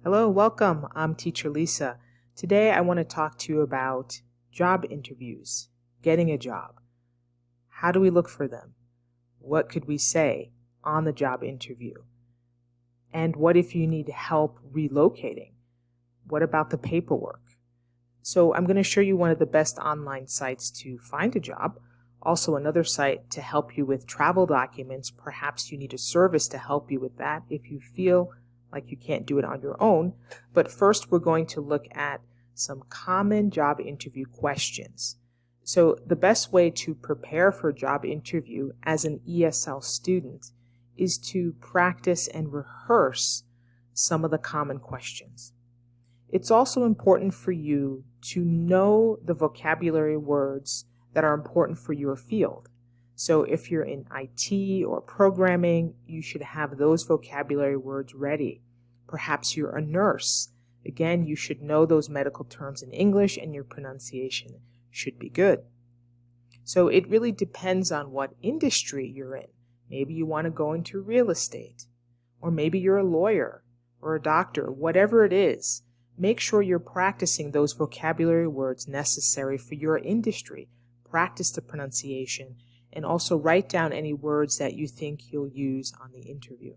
Hello, welcome. I'm Teacher Lisa. Today I want to talk to you about job interviews, getting a job. How do we look for them? What could we say on the job interview? And what if you need help relocating? What about the paperwork? So I'm going to show you one of the best online sites to find a job. Also another site to help you with travel documents. Perhaps you need a service to help you with that if you feel like you can't do it on your own. But first we're going to look at some common job interview questions. So the best way to prepare for a job interview as an ESL student is to practice and rehearse some of the common questions. It's also important for you to know the vocabulary words that are important for your field. So if you're in IT or programming, you should have those vocabulary words ready. Perhaps you're a nurse. Again, you should know those medical terms in English and your pronunciation should be good. So it really depends on what industry you're in. Maybe you want to go into real estate, or maybe you're a lawyer or a doctor, whatever it is. Make sure you're practicing those vocabulary words necessary for your industry. Practice the pronunciation and also write down any words that you think you'll use on the interview.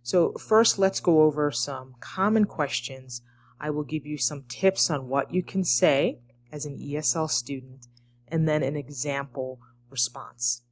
So first, let's go over some common questions. I will give you some tips on what you can say as an ESL student, and then an example response.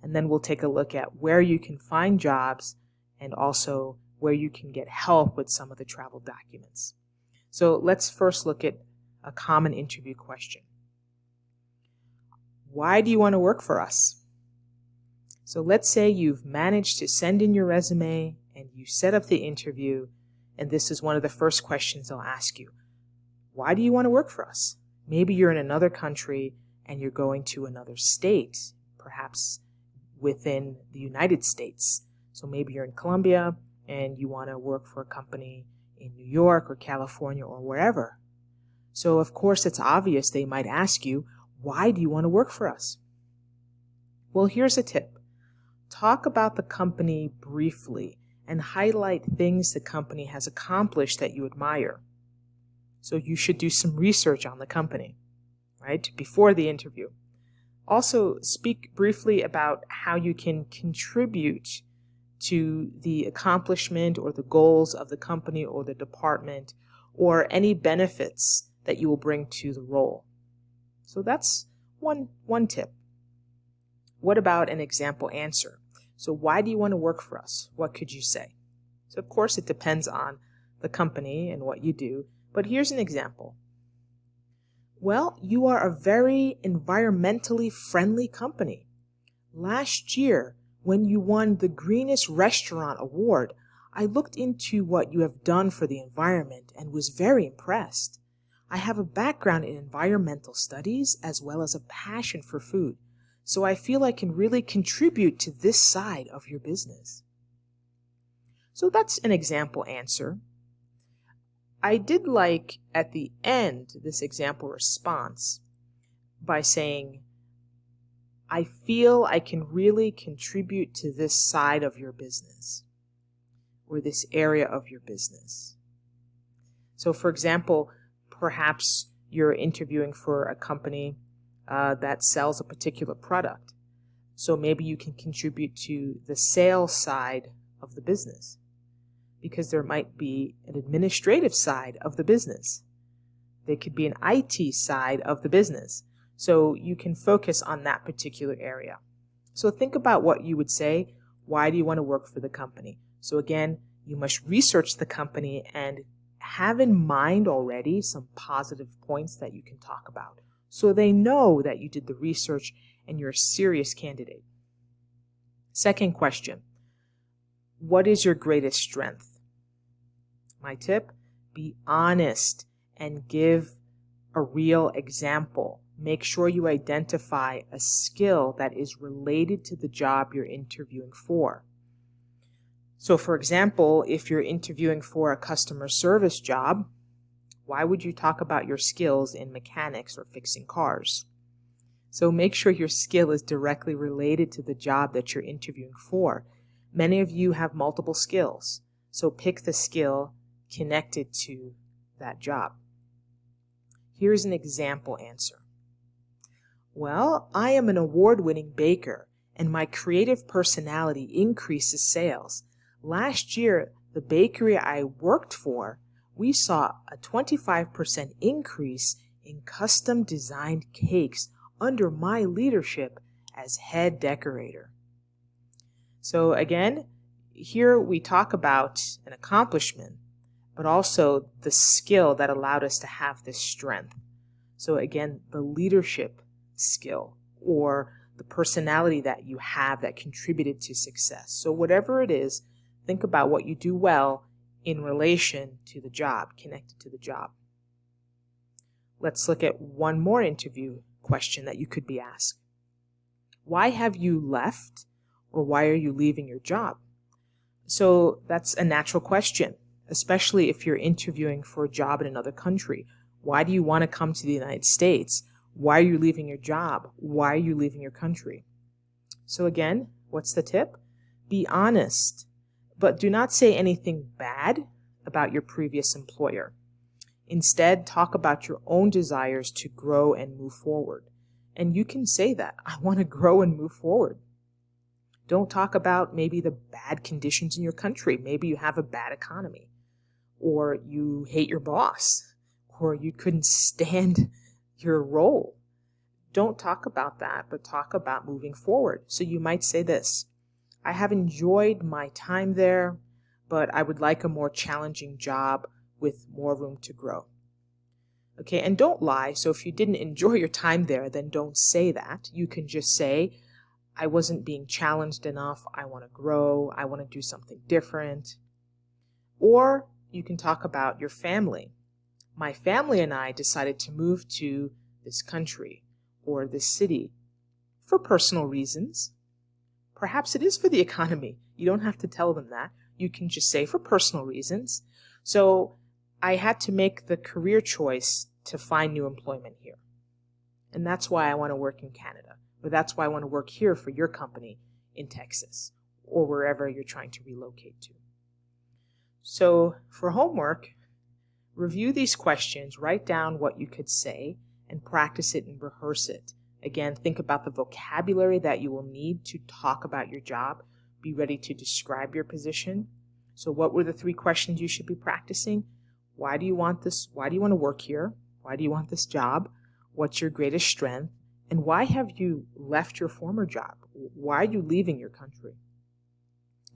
And then we'll take a look at where you can find jobs and also where you can get help with some of the travel documents. So let's first look at a common interview question. Why do you want to work for us? So let's say you've managed to send in your resume and you set up the interview, and this is one of the first questions they'll ask you. Why do you want to work for us? Maybe you're in another country and you're going to another state, perhaps within the United States. So maybe you're in Colombia and you want to work for a company in New York or California or wherever. So of course it's obvious they might ask you, why do you want to work for us? Well, here's a tip. Talk about the company briefly and highlight things the company has accomplished that you admire. So you should do some research on the company, right, before the interview. Also, speak briefly about how you can contribute to the accomplishment or the goals of the company or the department, or any benefits that you will bring to the role. So that's one tip. What about an example answer? So why do you want to work for us? What could you say? So of course it depends on the company and what you do, but here's an example. Well, you are a very environmentally friendly company. Last year, when you won the Greenest Restaurant Award, I looked into what you have done for the environment and was very impressed. I have a background in environmental studies as well as a passion for food, so I feel I can really contribute to this side of your business. So that's an example answer. I did like at the end this example response by saying, I feel I can really contribute to this side of your business or this area of your business. So for example, perhaps you're interviewing for a company that sells a particular product. So maybe you can contribute to the sales side of the business, because there might be an administrative side of the business. There could be an IT side of the business. So you can focus on that particular area. So think about what you would say. Why do you want to work for the company? So again, you must research the company and have in mind already some positive points that you can talk about, so they know that you did the research and you're a serious candidate. Second question, what is your greatest strength? My tip, be honest and give a real example. Make sure you identify a skill that is related to the job you're interviewing for. So for example, if you're interviewing for a customer service job, why would you talk about your skills in mechanics or fixing cars? So make sure your skill is directly related to the job that you're interviewing for. Many of you have multiple skills, so pick the skill, connected to that job. Here's an example answer. Well, I am an award-winning baker, and my creative personality increases sales. Last year, the bakery I worked for, we saw a 25% increase in custom-designed cakes under my leadership as head decorator. So again, here we talk about an accomplishment, but also the skill that allowed us to have this strength. So again, the leadership skill or the personality that you have that contributed to success. So whatever it is, think about what you do well in relation to the job, connected to the job. Let's look at one more interview question that you could be asked. Why have you left, or why are you leaving your job? So that's a natural question, especially if you're interviewing for a job in another country. Why do you want to come to the United States? Why are you leaving your job? Why are you leaving your country? So again, what's the tip? Be honest, but do not say anything bad about your previous employer. Instead, talk about your own desires to grow and move forward. And you can say that, I want to grow and move forward. Don't talk about maybe the bad conditions in your country. Maybe you have a bad economy, or you hate your boss, or you couldn't stand your role. Don't talk about that, but talk about moving forward. So you might say this, I have enjoyed my time there, but I would like a more challenging job with more room to grow. Okay, and don't lie. So if you didn't enjoy your time there, then don't say that. You can just say, I wasn't being challenged enough. I want to grow. I want to do something different. Or you can talk about your family. My family and I decided to move to this country or this city for personal reasons. Perhaps it is for the economy. You don't have to tell them that. You can just say for personal reasons. So I had to make the career choice to find new employment here. And that's why I want to work in Canada. Or that's why I want to work here for your company in Texas or wherever you're trying to relocate to. So for homework, review these questions, write down what you could say, and practice it and rehearse it. Again, think about the vocabulary that you will need to talk about your job. Be ready to describe your position. So what were the 3 questions you should be practicing? Why do you want this? Why do you want to work here? Why do you want this job? What's your greatest strength? And why have you left your former job? Why are you leaving your country?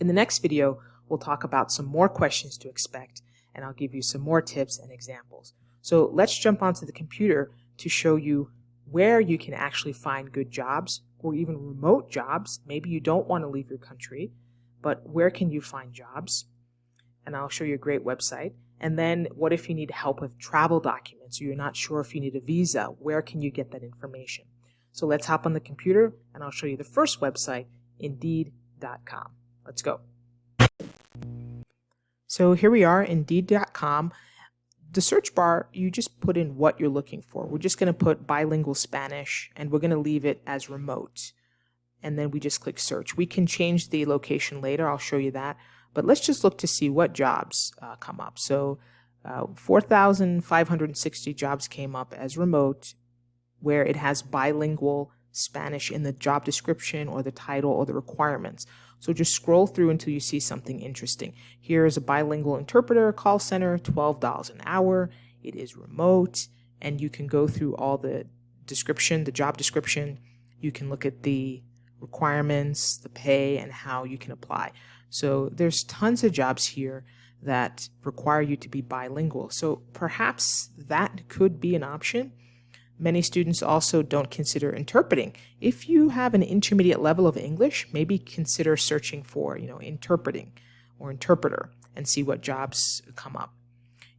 In the next video, we'll talk about some more questions to expect, and I'll give you some more tips and examples. So let's jump onto the computer to show you where you can actually find good jobs or even remote jobs. Maybe you don't want to leave your country, but where can you find jobs? And I'll show you a great website. And then what if you need help with travel documents or you're not sure if you need a visa? Where can you get that information? So let's hop on the computer and I'll show you the first website, Indeed.com. Let's go. So here we are, Indeed.com. The search bar, you just put in what you're looking for. We're just going to put bilingual Spanish and we're going to leave it as remote. And then we just click search. We can change the location later. I'll show you that. But let's just look to see what jobs come up. So 4,560 jobs came up as remote, where it has bilingual Spanish in the job description or the title or the requirements. So just scroll through until you see something interesting. Here is a bilingual interpreter, call center, $12 an hour. It is remote, and you can go through all the description, the job description. You can look at the requirements, the pay, and how you can apply. So there's tons of jobs here that require you to be bilingual. So perhaps that could be an option. Many students also don't consider interpreting. If you have an intermediate level of English, maybe consider searching for, interpreting or interpreter and see what jobs come up.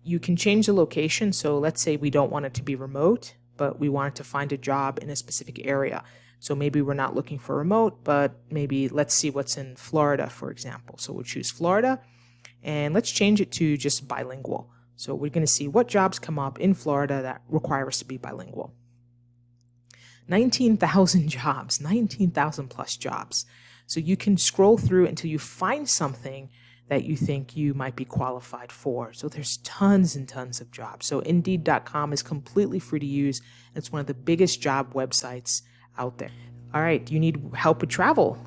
You can change the location. So let's say we don't want it to be remote, but we wanted to find a job in a specific area. So maybe we're not looking for remote, but maybe let's see what's in Florida, for example. So we'll choose Florida and let's change it to just bilingual. So we're going to see what jobs come up in Florida that require us to be bilingual. 19,000 jobs, 19,000 plus jobs. So you can scroll through until you find something that you think you might be qualified for. So there's tons and tons of jobs. So Indeed.com is completely free to use. It's one of the biggest job websites out there. All right, you need help with travel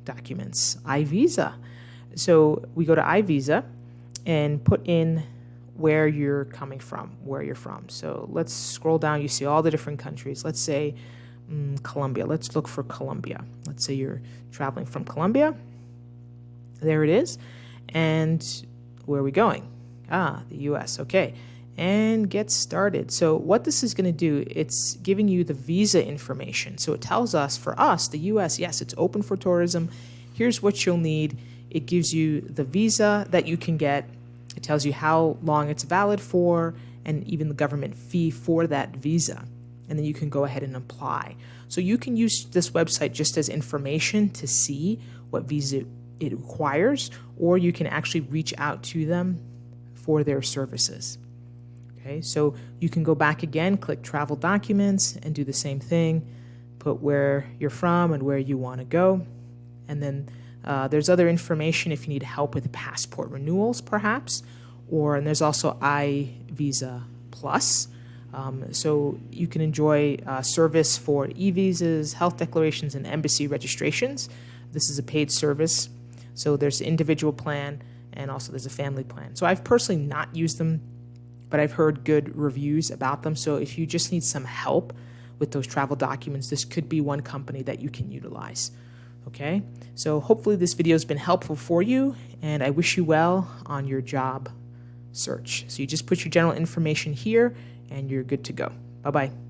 documents, iVisa. So we go to iVisa and put in where you're coming from, where you're from. So let's scroll down. You see all the different countries. Let's say Colombia. Let's look for Colombia. Let's say you're traveling from Colombia. There it is. And where are we going? The US. Okay. And get started. So what this is going to do, it's giving you the visa information. So it tells us, for us, the US, yes, it's open for tourism. Here's what you'll need. It gives you the visa that you can get. It tells you how long it's valid for and even the government fee for that visa. And then you can go ahead and apply. So you can use this website just as information to see what visa it requires, or you can actually reach out to them for their services. Okay, so you can go back again, click travel documents, and do the same thing. Put where you're from and where you want to go. And then there's other information if you need help with passport renewals, perhaps. And there's also iVisa Plus. So you can enjoy service for e-visas, health declarations, and embassy registrations. This is a paid service. So there's an individual plan, and also there's a family plan. So I've personally not used them, but I've heard good reviews about them. So if you just need some help with those travel documents, this could be one company that you can utilize. Okay, so hopefully this video has been helpful for you, and I wish you well on your job search. So you just put your general information here, and you're good to go. Bye-bye.